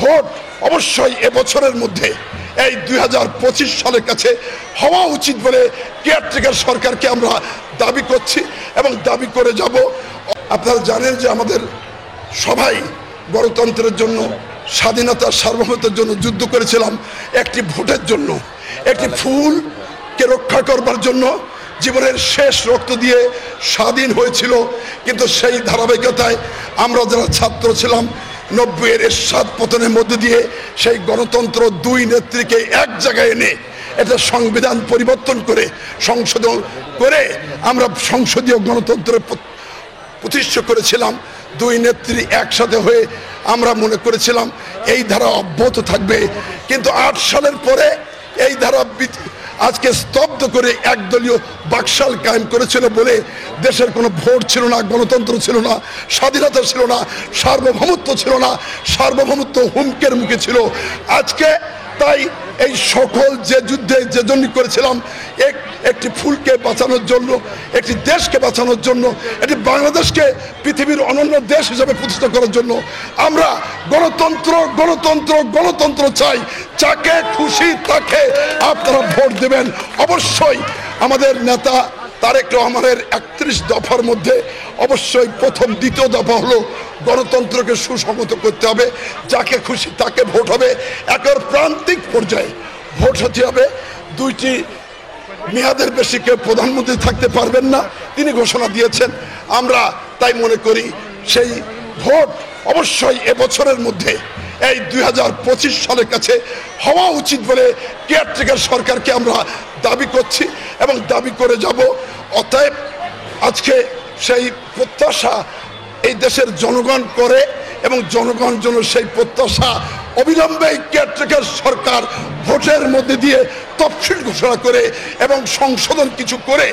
Vote অবশ্যই এবছরের মধ্যে এই 2025 সালের কাছে হওয়া উচিত বলে কেয়ারটেকার সরকারকে আমরা দাবি করছি এবং দাবি করে যাব। আপনারা জানেন যে আমাদের সবাই গণতন্ত্রের জন্য, স্বাধীনতা সার্বভৌমত্বের জন্য যুদ্ধ করেছিলাম, একটি ভোটের জন্য, একটি ফুলকে রক্ষা করবার জন্য জীবনের শেষ রক্ত দিয়ে স্বাধীন হয়েছিল। কিন্তু সেই ধারাবাহিকতায় আমরা যারা ছাত্র ছিলাম 90-এর এরশাদ পতনের মধ্যে দিয়ে সেই গণতন্ত্র দুই নেত্রীকে এক জায়গায় এনে এটা সংবিধান পরিবর্তন করে সংশোধন করে আমরা সংসদীয় গণতন্ত্রের প্রতিষ্ঠা করেছিলাম। দুই নেত্রী একসাথে হয়ে আমরা মনে করেছিলাম এই ধারা অব্যাহত থাকবে, কিন্তু 8 সালের পরে এই ধারা আজকে স্তব্ধ করে একদলীয় বাকশাল কায়েম করেছিল বলে দেশের কোনো ভোট ছিল না, গণতন্ত্র ছিল না, স্বাধীনতা ছিল না, সার্বভৌমত্ব ছিল না, সার্বভৌমত্ব হুমকের মুখে ছিল। আজকে তাই এই সকল যে যুদ্ধে যে জন্য করেছিলাম একটি ফুলকে বাঁচানোর জন্য, একটি দেশকে বাঁচানোর জন্য, একটি বাংলাদেশকে পৃথিবীর অনন্য দেশ হিসাবে প্রতিষ্ঠা করার জন্য আমরা গণতন্ত্র গণতন্ত্র গণতন্ত্র চাই। যাকে খুশি তাকে আপনারা ভোট দেবেন। অবশ্যই আমাদের নেতা তারেক রহমানের 31 দফার মধ্যে অবশ্যই প্রথম দ্বিতীয় দফা হলো গণতন্ত্রকে সুসংহত করতে হবে। যাকে খুশি তাকে ভোট হবে। একের প্রান্তিক পর্যায়ে ভোট হতে হবে। 2টি মেয়াদের বেশি কেউ প্রধানমন্ত্রী থাকতে পারবেন না, তিনি ঘোষণা দিয়েছেন। আমরা তাই মনে করি সেই ভোট অবশ্যই এবছরের মধ্যে এই 2025 সালের কাছে হওয়া উচিত বলে কেয়ারটেকার সরকারকে আমরা দাবি করছি এবং দাবি করে যাব। অতএব আজকে সেই প্রত্যাশা এই দেশের জনগণ করে এবং জনগণ জন্য সেই প্রত্যাশা অবিলম্বে কেয়ারটেকার সরকার ভোটের মধ্যে দিয়ে তফসিল ঘোষণা করে এবং সংশোধন কিছু করে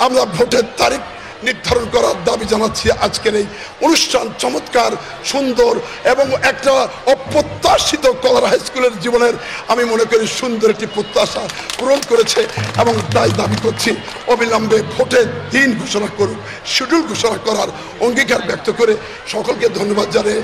আমরা ভোটের তারিখ নির্ধারণ করার দাবি জানাচ্ছি। আজকের এই অনুষ্ঠান চমৎকার, সুন্দর এবং একটা অপ্রত্যাশিত কলার হাই স্কুলের জীবনের আমি মনে করি সুন্দর একটি প্রত্যাশা পূরণ করেছে এবং তাই দাবি করছি অবিলম্বে ভোটের দিন ঘোষণা করুন, শিডিউল ঘোষণা করার অঙ্গীকার ব্যক্ত করে সকলকে ধন্যবাদ জানাই।